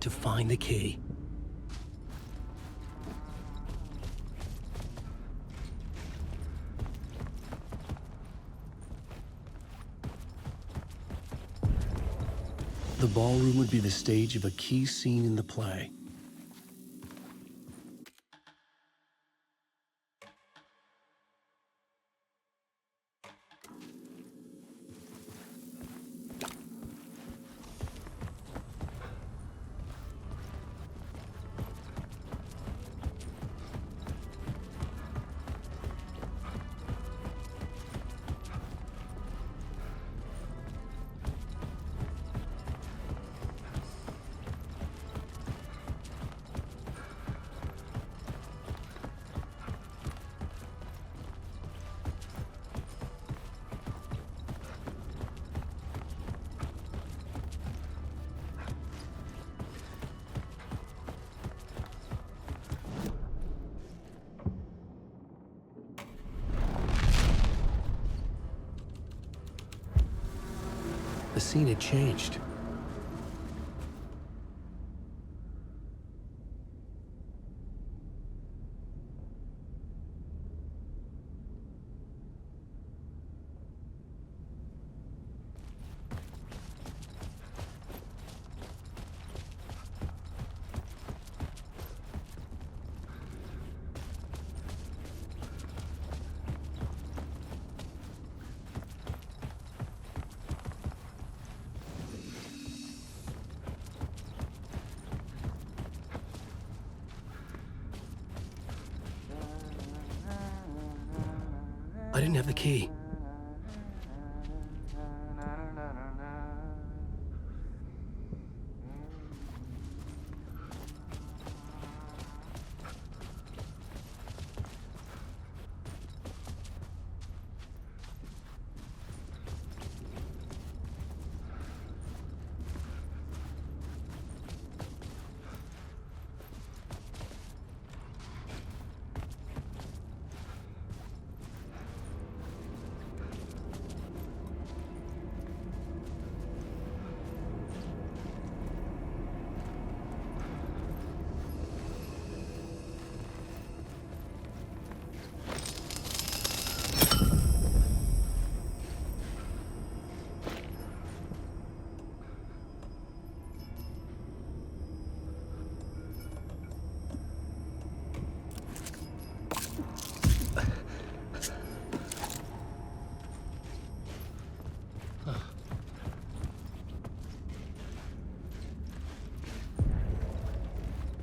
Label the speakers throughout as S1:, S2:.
S1: to find the key. The ballroom would be the stage of a key scene in the play. The scene had changed. I didn't have the key.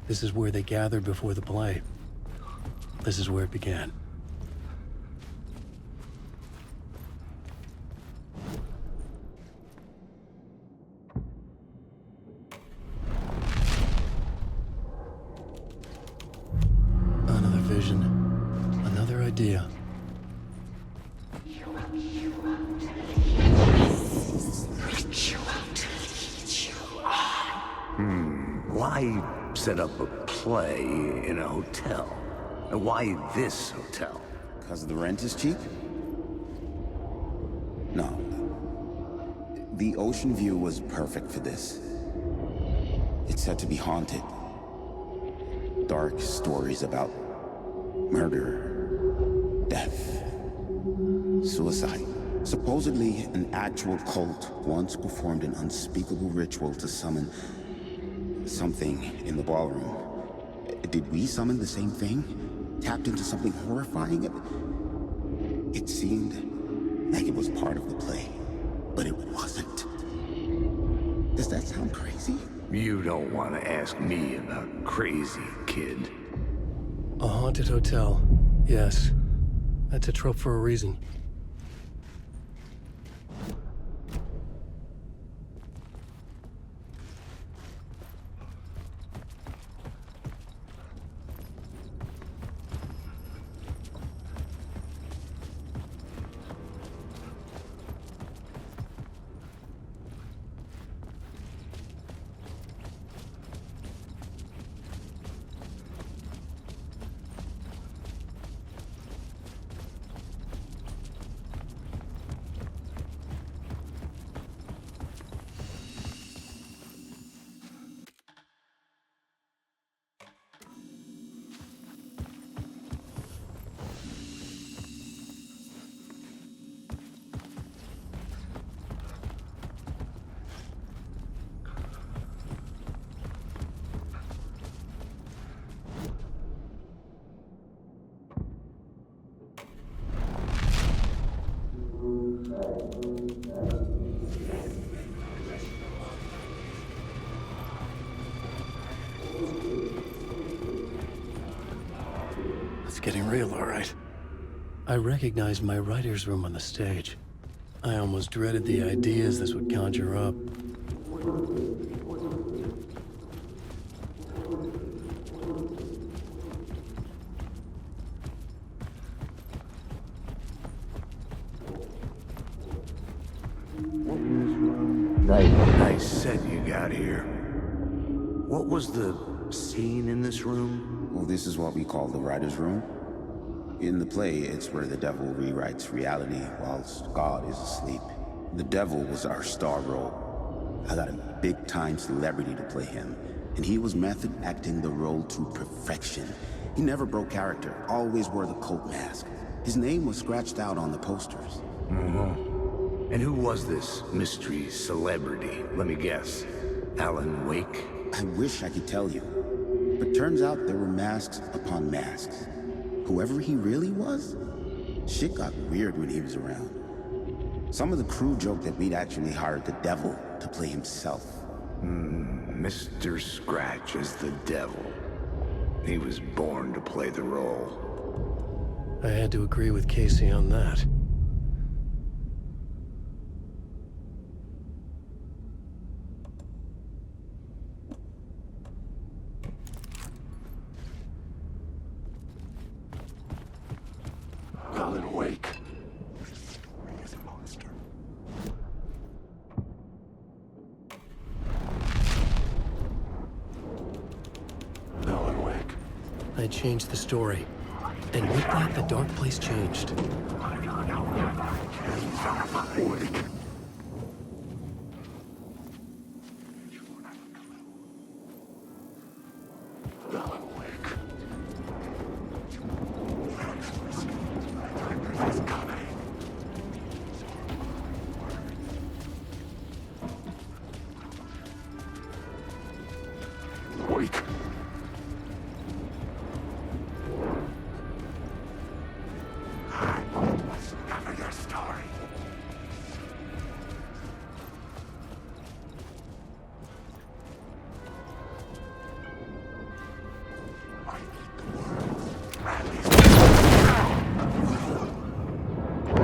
S1: This is where they gathered before the play. This is where it began. Another vision, another idea.
S2: Why set up a play in a hotel? And why this hotel?
S3: Because the rent is cheap? No. The ocean view was perfect for this. It's said to be haunted. Dark stories about murder, death, suicide. Supposedly, an actual cult once performed an unspeakable ritual to summon something in the ballroom. Did we summon the same thing? Tapped into something horrifying? It seemed like it was part of the play, but it wasn't. Does that sound crazy?
S2: You don't want to ask me about crazy, kid.
S1: A haunted hotel. Yes. That's a trope for a reason. It's getting real, all right. I recognized my writer's room on the stage. I almost dreaded the ideas this would conjure up.
S2: Nice set you got here. What was the scene in this room?
S3: Well, this is what we call the writer's room. In the play, it's where the devil rewrites reality whilst God is asleep. The devil was our star role. I got a big-time celebrity to play him, and he was method acting the role to perfection. He never broke character, always wore the cult mask. His name was scratched out on the posters.
S2: And who was this mystery celebrity? Let me guess. Alan Wake?
S3: I wish I could tell you, but turns out there were masks upon masks. Whoever he really was, shit got weird when he was around. Some of the crew joked that we'd actually hired the devil to play himself.
S2: Mr. Scratch as the devil. He was born to play the role.
S1: I had to agree with Casey on that.
S2: Alan Wake.
S3: He's a monster.
S2: Alan Wake.
S1: I changed the story. And with that, the dark place changed.
S2: Wake. Never your story. I need the words.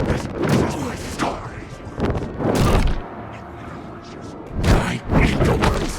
S2: This is my story. I need the words.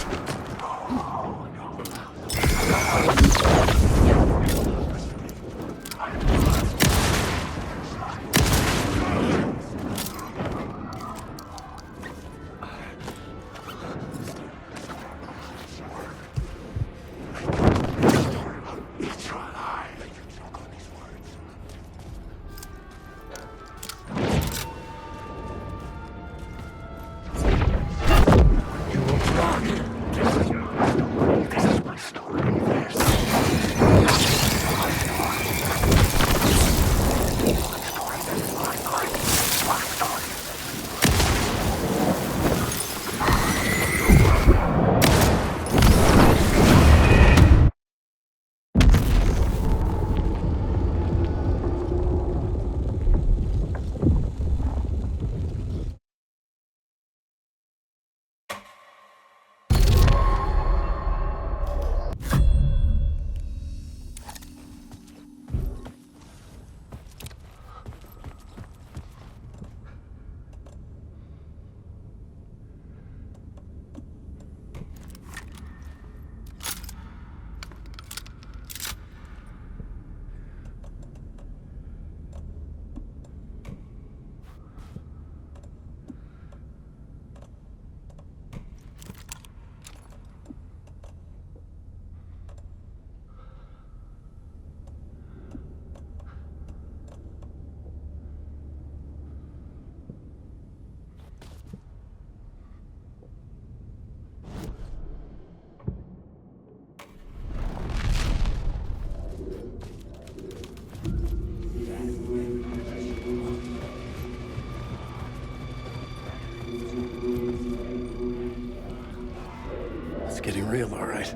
S1: Getting real, all right.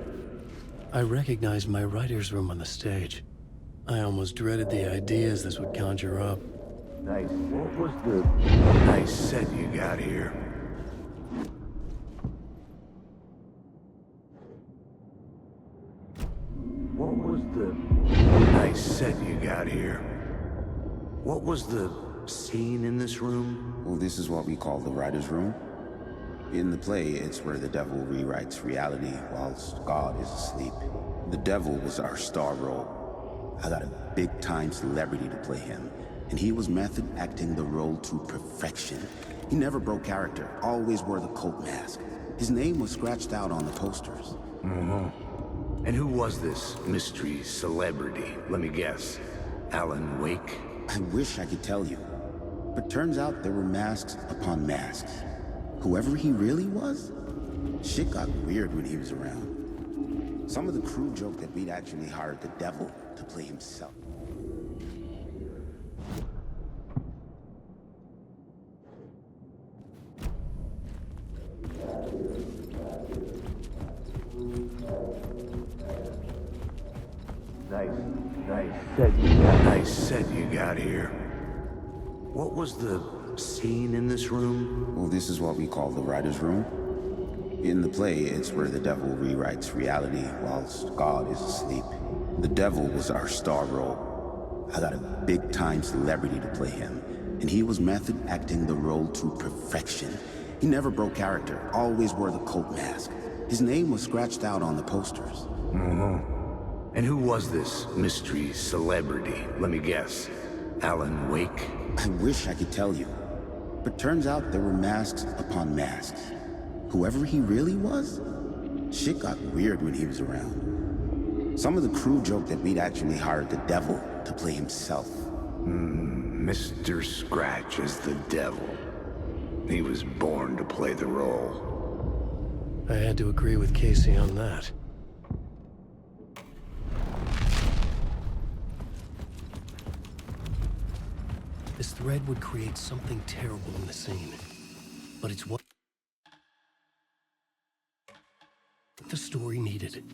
S1: I recognized my writer's room on the stage. I almost dreaded the ideas this would conjure up.
S2: Nice. What was the nice set you got here? What was the nice Nice set you got here. What was the scene in this room?
S3: Well, this is what we call the writer's room. In the play, it's where the devil rewrites reality whilst God is asleep. The devil was our star role. I got a big-time celebrity to play him, and he was method acting the role to perfection. He never broke character, always wore the cult mask. His name was scratched out on the posters.
S2: And who was this mystery celebrity? Let me guess. Alan Wake?
S3: I wish I could tell you, but turns out there were masks upon masks. Whoever he really was, shit got weird when he was around. Some of the crew joked that we'd actually hired the devil to play himself.
S2: Nice set you got here. What was the scene in this room?
S3: Well, this is what we call the writer's room. In the play, it's where the devil rewrites reality whilst God is asleep. The devil was our star role. I got a big-time celebrity to play him, and he was method acting the role to perfection. He never broke character, always wore the cult mask. His name was scratched out on the posters.
S2: And who was this mystery celebrity? Let me guess. Alan Wake?
S3: I wish I could tell you, but turns out there were masks upon masks. Whoever he really was, shit got weird when he was around. Some of the crew joked that we'd actually hired the devil to play himself.
S2: Mr. Scratch as the devil. He was born to play the role.
S1: I had to agree with Casey on that. This thread would create something terrible in the scene, but it's what the story needed.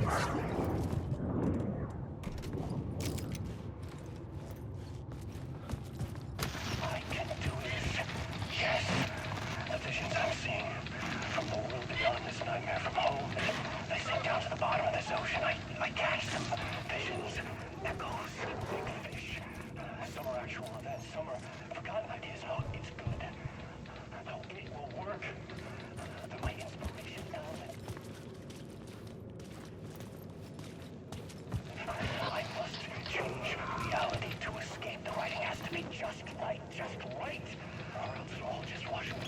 S4: I can do this. Yes. The visions I'm seeing from the world beyond this nightmare from home. They sink down to the bottom of this ocean. I catch them. Visions, echoes, big fish. Some are actual events. Some are forgotten ideas. Oh, it's good. Oh, it will work. They're my inspiration element. I must change reality to escape. The writing has to be just right, or else it'll all just wash away.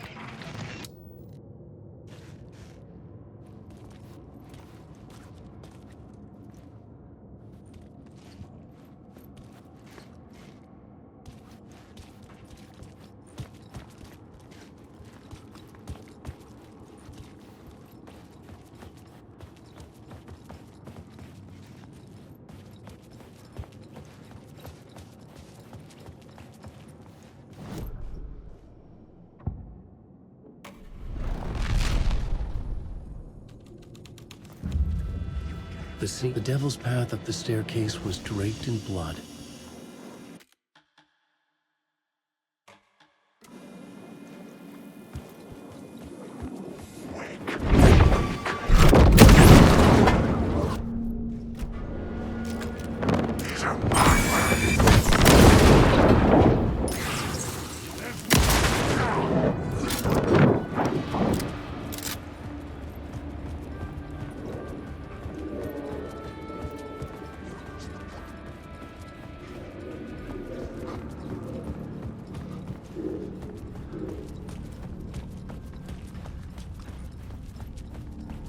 S1: The devil's path up the staircase was draped in blood.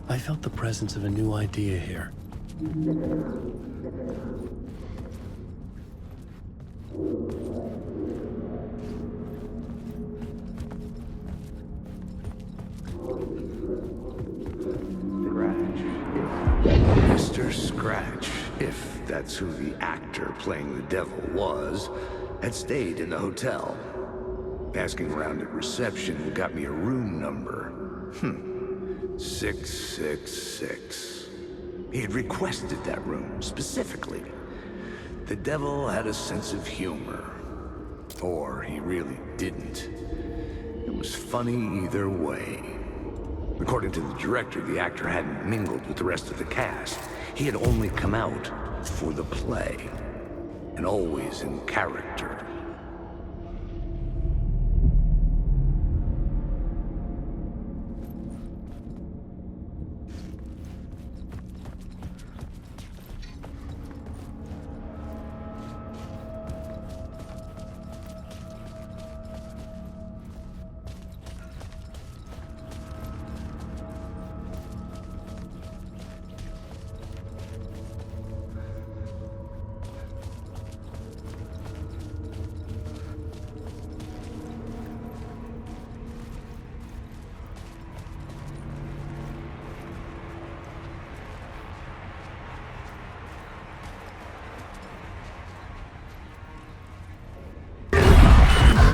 S1: I felt the presence of a new idea here.
S2: Mr. Scratch, if that's who the actor playing the devil was, had stayed in the hotel. Asking around at reception got me a room number. 666. He had requested that room, specifically. The devil had a sense of humor. Or he really didn't. It was funny either way. According to the director, the actor hadn't mingled with the rest of the cast. He had only come out for the play. And always in character.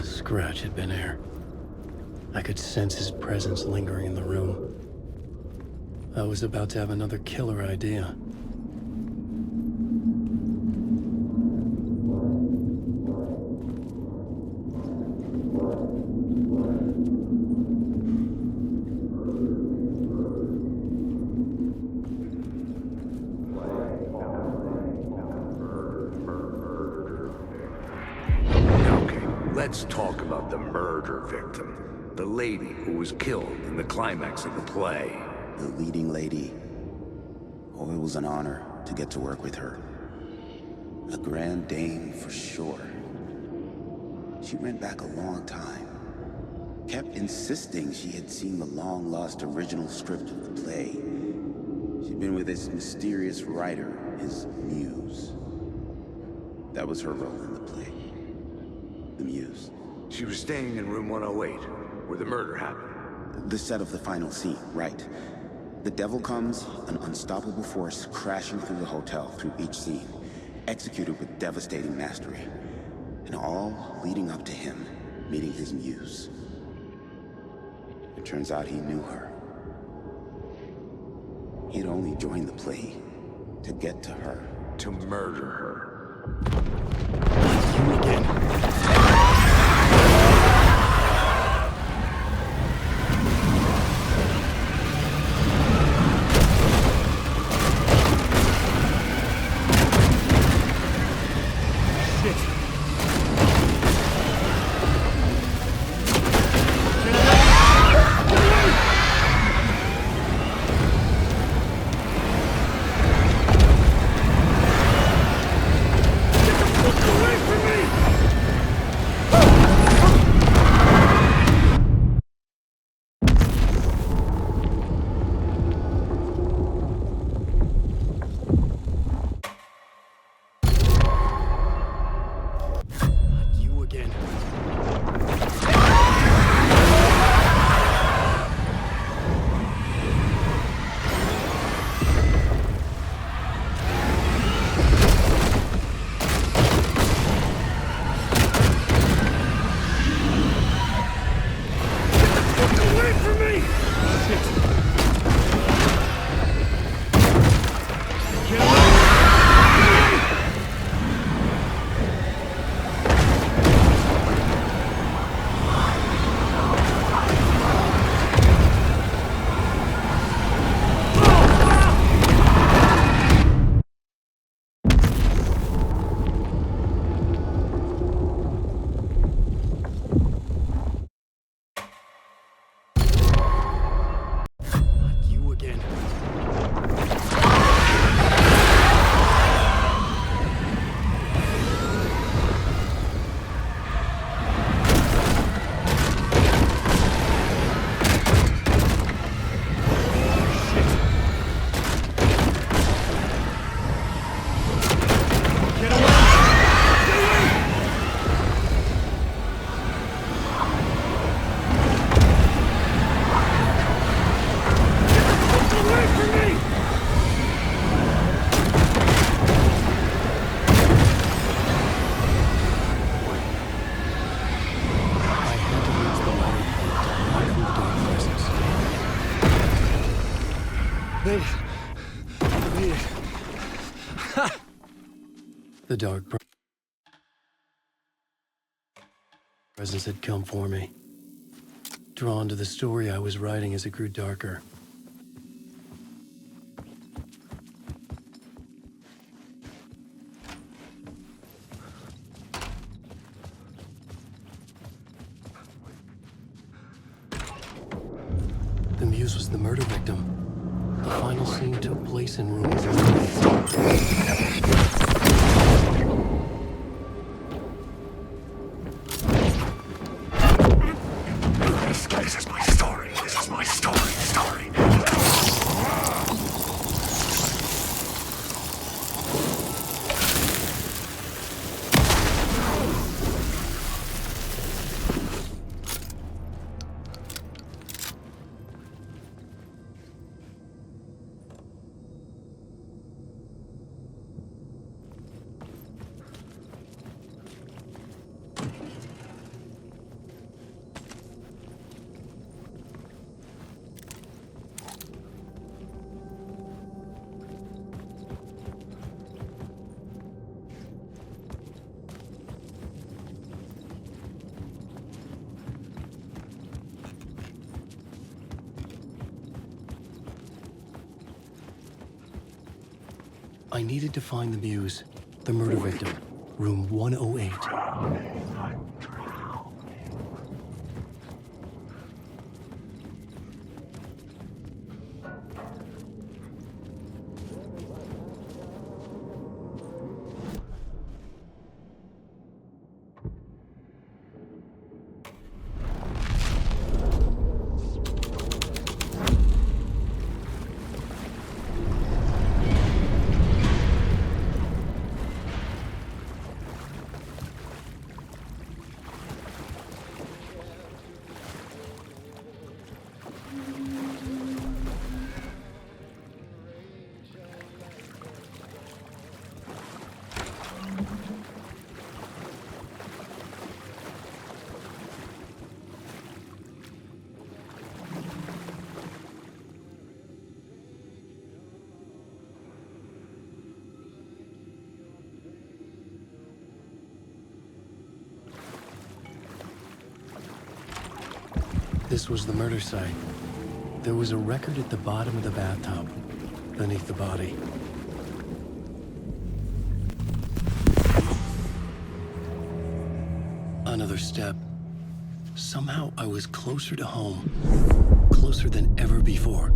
S1: Scratch had been here. I could sense his presence lingering in the room. I was about to have another killer idea.
S2: Let's talk about the murder victim. The lady who was killed in the climax of the play.
S3: The leading lady. Oh, it was an honor to get to work with her. A grand dame for sure. She went back a long time. Kept insisting she had seen the long-lost original script of the play. She'd been with this mysterious writer, his muse. That was her role in the play. The muse.
S2: She was staying in room 108, where the murder happened.
S3: The set of the final scene, right. The devil comes, an unstoppable force crashing through the hotel through each scene, executed with devastating mastery. And all leading up to him meeting his muse. It turns out he knew her. He had only joined the play To get to her.
S2: To murder her.
S1: You again. The dark presence had come for me. Drawn to the story I was writing as it grew darker. The muse was the murder victim. The final scene took place in room 108.
S2: This is my story. This is my story.
S1: I needed to find the muse, the murder victim, room 108. This was the murder site. There was a record at the bottom of the bathtub, beneath the body. Another step. Somehow I was closer to home. Closer than ever before.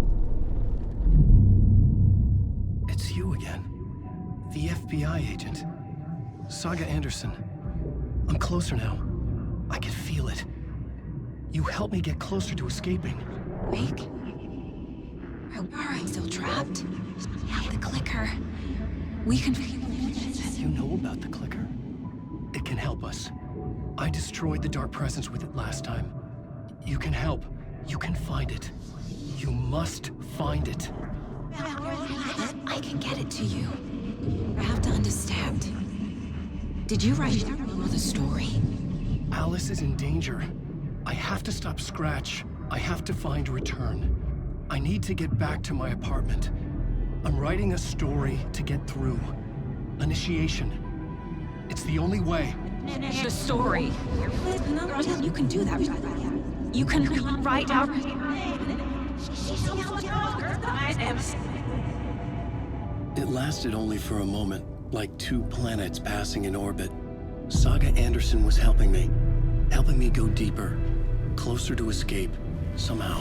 S1: It's you again. The FBI agent. Saga Anderson. I'm closer now. I can feel it. You helped me get closer to escaping.
S5: Wake? Are I still trapped? Yeah, the clicker. We can...
S1: You know about the clicker? It can help us. I destroyed the dark presence with it last time. You can help. You can find it. You must find it.
S5: I can get it to you. You have to understand. Did you write the story?
S1: Alice is in danger. I have to stop Scratch. I have to find Return. I need to get back to my apartment. I'm writing a story to get through. Initiation. It's the only way.
S5: The story. You can do that. You can write out...
S1: It lasted only for a moment, like two planets passing in orbit. Saga Anderson was helping me go deeper, closer to escape, somehow.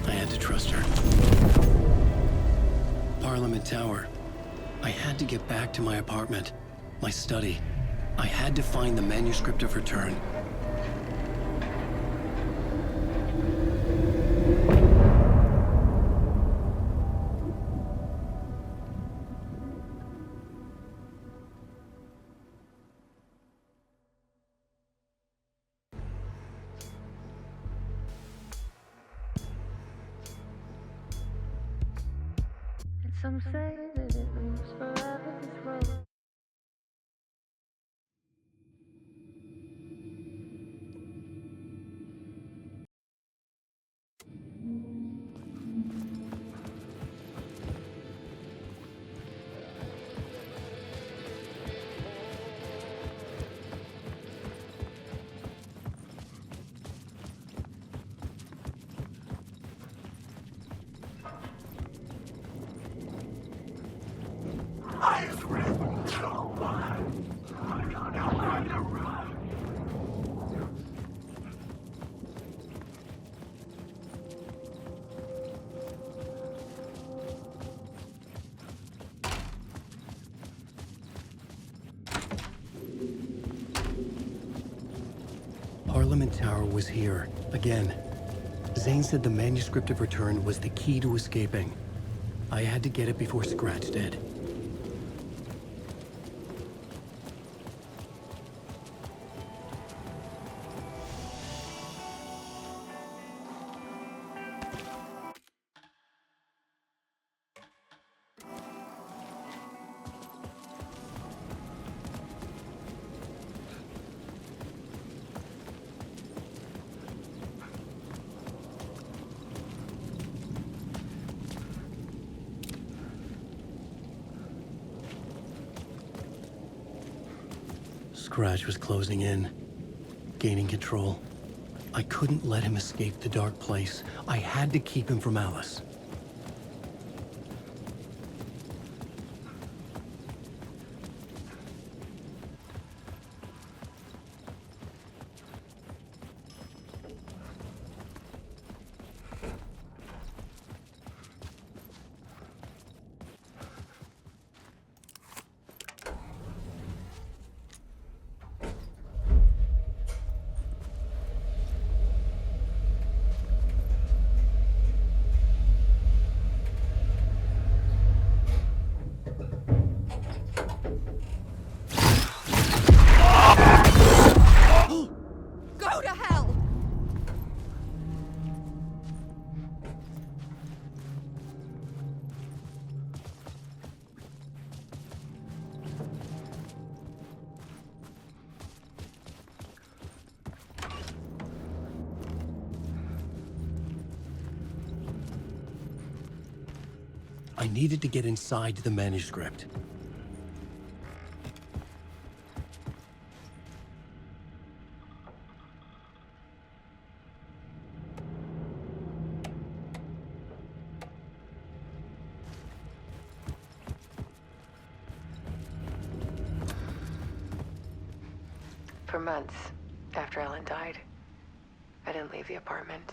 S1: I had to trust her. Parliament Tower. I had to get back to my apartment, my study. I had to find the manuscript of Return.
S6: Some say that it moves forever, this road.
S4: I've written so much. I don't know how to write.
S1: Parliament Tower was here, again. Zane said the manuscript of Return was the key to escaping. I had to get it before Scratch did. Scratch was closing in, gaining control. I couldn't let him escape the dark place. I had to keep him from Alice.
S5: Go to hell!
S1: I needed to get inside the manuscript.
S7: For months after Ellen died, I didn't leave the apartment.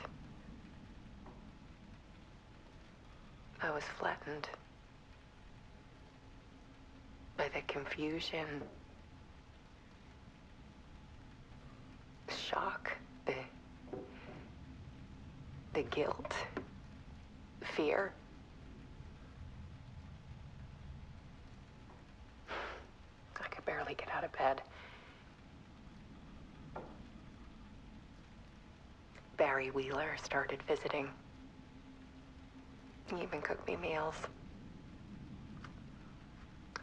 S7: I was flattened by the confusion, shock, the guilt, fear. I could barely get out of bed. Barry Wheeler started visiting. He even cooked me meals.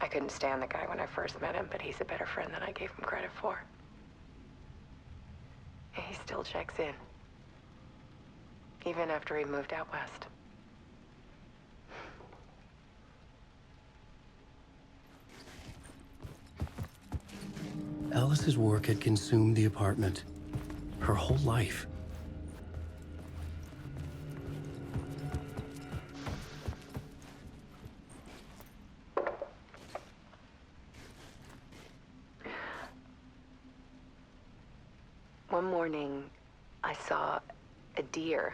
S7: I couldn't stand the guy when I first met him, but he's a better friend than I gave him credit for. And he still checks in, even after he moved out west.
S1: Alice's work had consumed the apartment. Her whole life.
S7: One morning, I saw a deer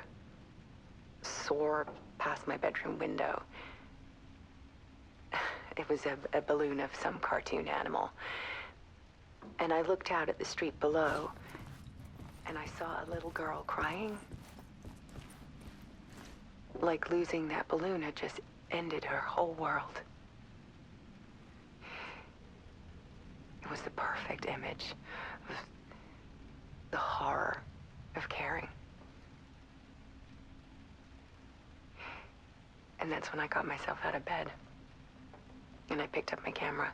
S7: soar past my bedroom window. It was a balloon of some cartoon animal. And I looked out at the street below, and I saw a little girl crying. Like losing that balloon had just ended her whole world. It was the perfect image of the horror of caring. And that's when I got myself out of bed. And I picked up my camera.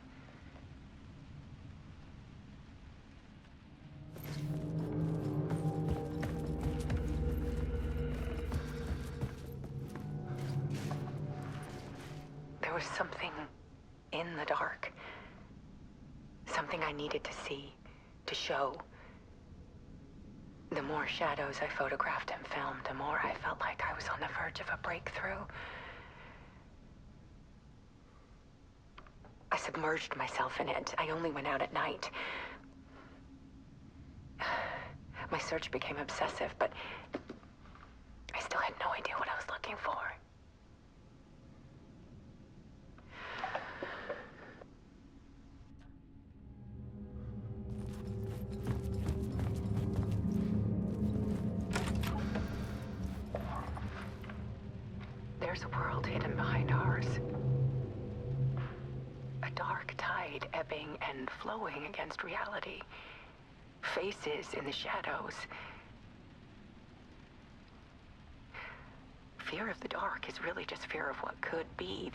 S7: There was something in the dark. Something I needed to see, to show. The more shadows I photographed and filmed, the more I felt like I was on the verge of a breakthrough. I submerged myself in it. I only went out at night. My search became obsessive, but I still had no idea what I was looking for. There's a world hidden behind ours. A dark tide ebbing and flowing against reality. Faces in the shadows. Fear of the dark is really just fear of what could be,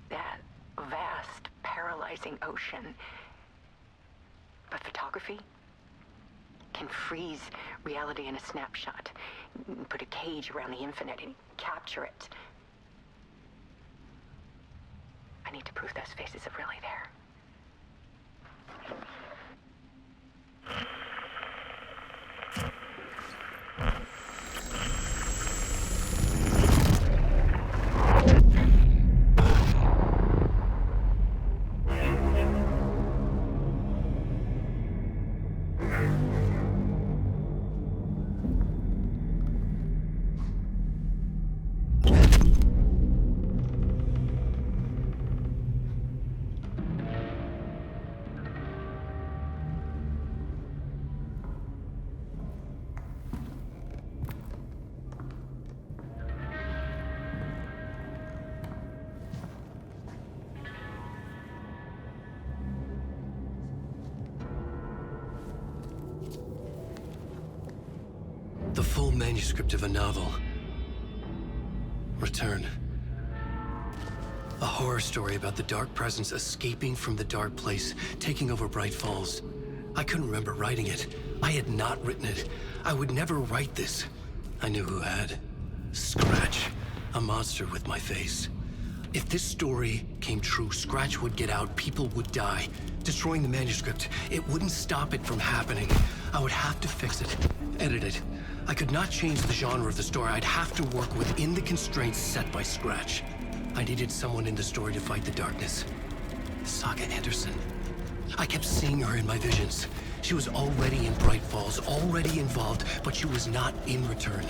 S7: that vast, paralyzing ocean. But photography can freeze reality in a snapshot, put a cage around the infinite and capture it. I need to prove those faces are really there.
S1: The full manuscript of a novel. Return. A horror story about the dark presence escaping from the dark place, taking over Bright Falls. I couldn't remember writing it. I had not written it. I would never write this. I knew who had. Scratch. A monster with my face. If this story came true, Scratch would get out, people would die. Destroying the manuscript, it wouldn't stop it from happening. I would have to fix it, edit it. I could not change the genre of the story. I'd have to work within the constraints set by Scratch. I needed someone in the story to fight the darkness. Saga Anderson. I kept seeing her in my visions. She was already in Bright Falls, already involved, but she was not in Return.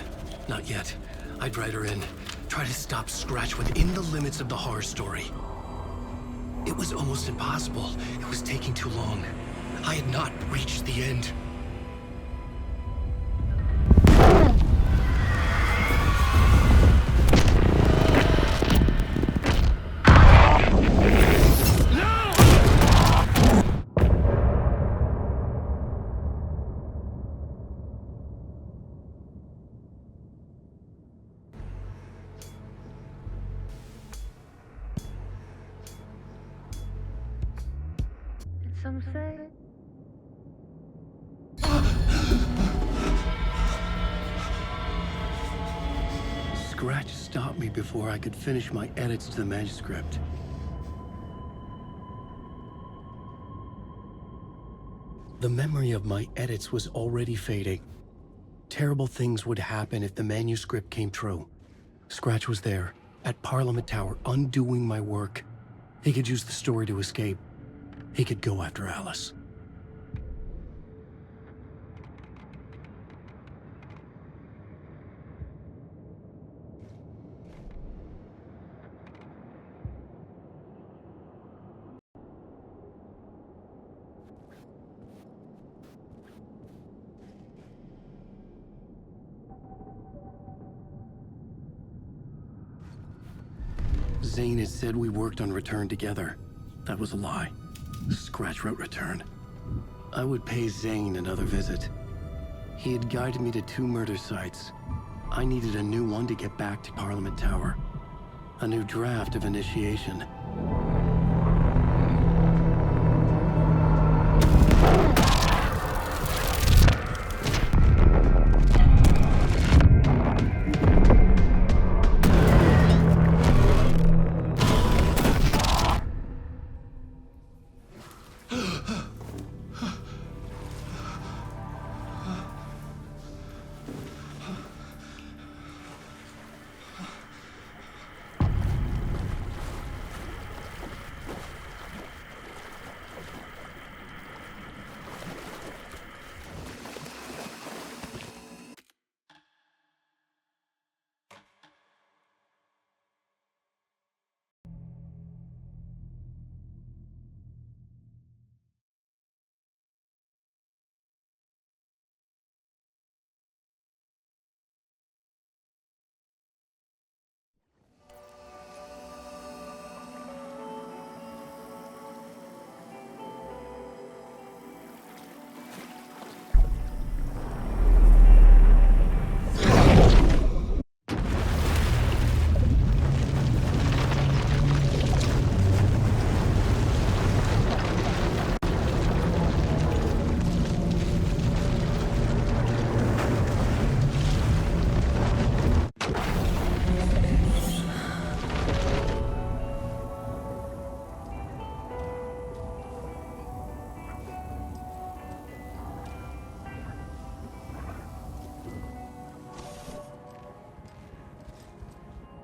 S1: Not yet. I'd write her in. Try to stop Scratch within the limits of the horror story. It was almost impossible. It was taking too long. I had not reached the end.
S6: And some say
S1: Scratch stopped me before I could finish my edits to the manuscript. The memory of my edits was already fading. Terrible things would happen if the manuscript came true. Scratch was there, at Parliament Tower, undoing my work. He could use the story to escape. He could go after Alice. Zane had said we worked on Return together. That was a lie. Scratch wrote Return. I would pay Zane another visit. He had guided me to 2 murder sites. I needed a new one to get back to Parliament Tower. A new draft of Initiation.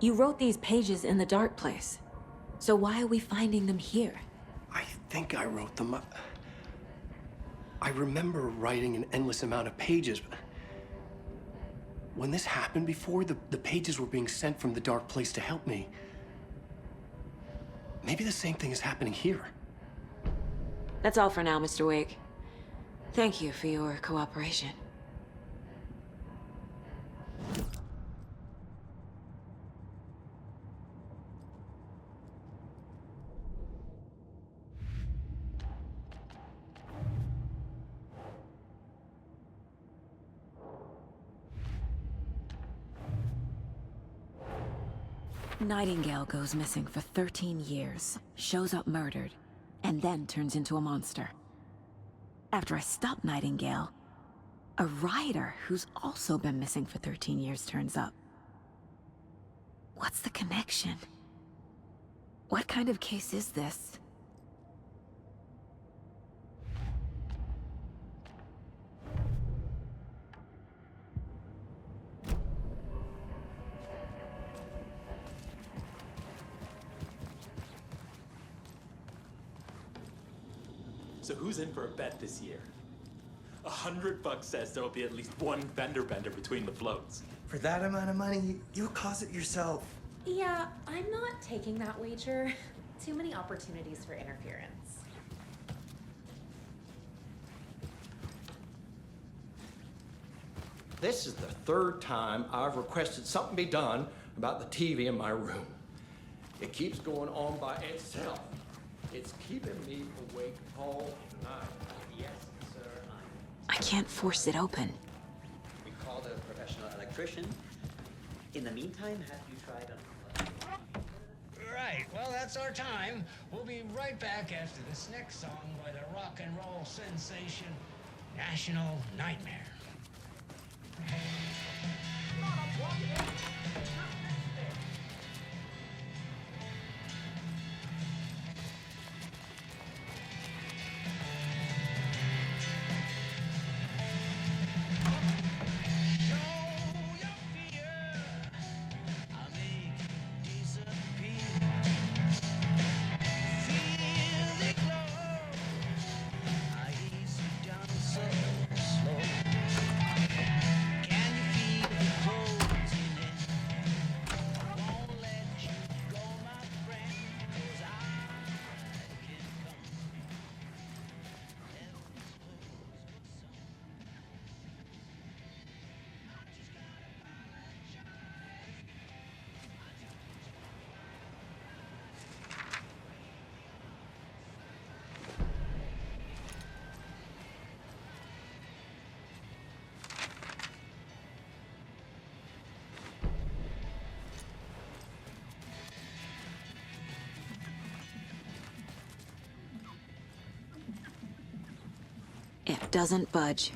S5: You wrote these pages in the dark place. So why are we finding them here?
S1: I think I wrote them. I remember writing an endless amount of pages. When this happened before, the pages were being sent from the dark place to help me. Maybe the same thing is happening here.
S5: That's all for now, Mr. Wake. Thank you for your cooperation. Nightingale goes missing for 13 years, shows up murdered, and then turns into a monster. After I stop Nightingale, a rider who's also been missing for 13 years turns up. What's the connection? What kind of case is this?
S8: So who's in for a bet this year? $100 says there'll be at least one fender bender between the floats.
S9: For that amount of money, you'll cause it yourself.
S10: Yeah, I'm not taking that wager. Too many opportunities for interference.
S11: This is the third time I've requested something be done about the TV in my room. It keeps going on by itself. It's keeping me awake all night.
S9: Yes, sir.
S5: I can't force it open.
S9: We called a professional electrician. In the meantime, have you tried
S4: Right, well, that's our time. We'll be right back after this next song by the rock and roll sensation, National Nightmare.
S5: It doesn't budge.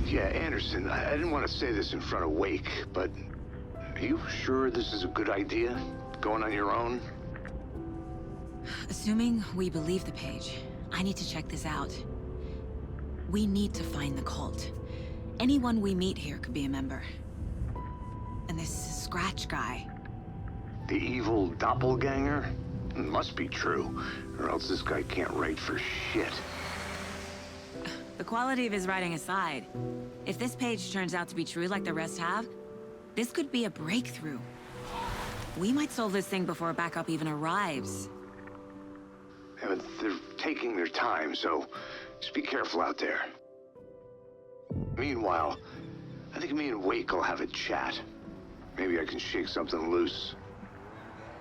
S2: Yeah, Anderson, I didn't want to say this in front of Wake, but are you sure this is a good idea? Going on your own?
S5: Assuming we believe the page, I need to check this out. We need to find the cult. Anyone we meet here could be a member. And this Scratch guy.
S2: The evil doppelganger? Must be true, or else this guy can't write for shit.
S5: The quality of his writing aside, if this page turns out to be true like the rest have, this could be a breakthrough. We might solve this thing before backup even arrives.
S2: Yeah, but they're taking their time, so just be careful out there. Meanwhile, I think me and Wake will have a chat. Maybe I can shake something loose.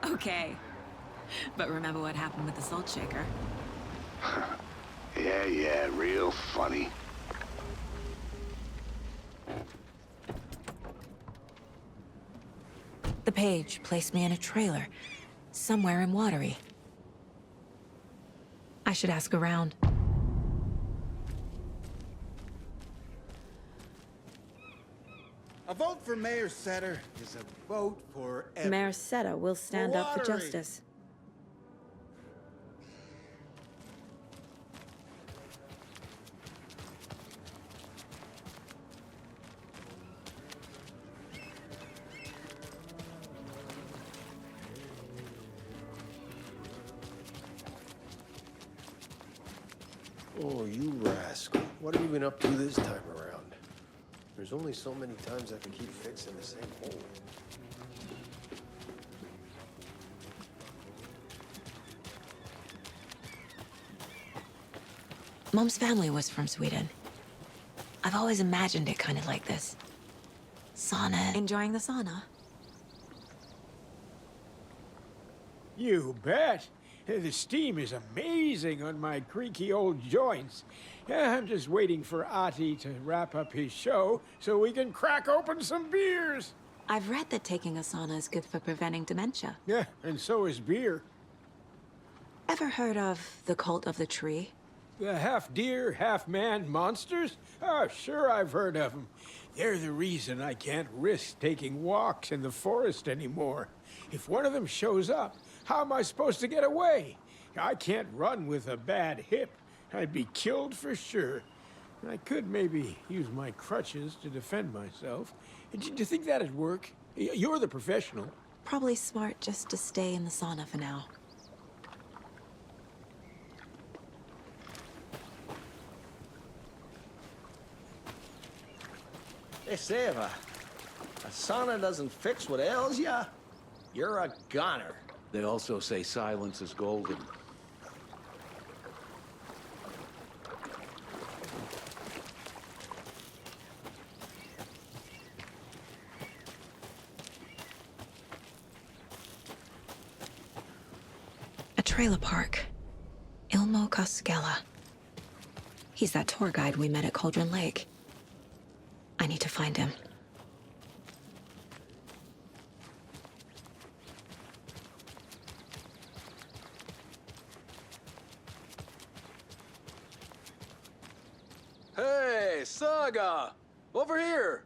S5: Okay. But remember what happened with the salt shaker?
S2: Yeah, real funny.
S5: The page placed me in a trailer, somewhere in Watery. I should ask around.
S12: A vote for Mayor Setter is a vote for everyone.
S13: Mayor Setter will stand up for justice.
S14: Oh, you rascal. What have you been up to this time around? There's only so many times I can keep fixing the same hole.
S5: Mom's family was from Sweden. I've always imagined it kind of like this. Sauna. Enjoying the sauna?
S15: You bet. The steam is amazing on my creaky old joints. I'm just waiting for Ati to wrap up his show so we can crack open some beers.
S5: I've read that taking a sauna is good for preventing dementia.
S15: Yeah, and so is beer.
S5: Ever heard of the cult of the tree?
S15: The half-deer, half-man monsters? Oh, sure I've heard of them. They're the reason I can't risk taking walks in the forest anymore. If one of them shows up, how am I supposed to get away? I can't run with a bad hip. I'd be killed for sure. I could maybe use my crutches to defend myself. Do you think that'd work? You're the professional.
S5: Probably smart just to stay in the sauna for now.
S11: They say if a sauna doesn't fix what ails ya, you're a goner.
S2: They also say silence is golden.
S5: A trailer park. Ilmo Koskela. He's that tour guide we met at Cauldron Lake. I need to find him.
S16: Hey, Saga! Over here!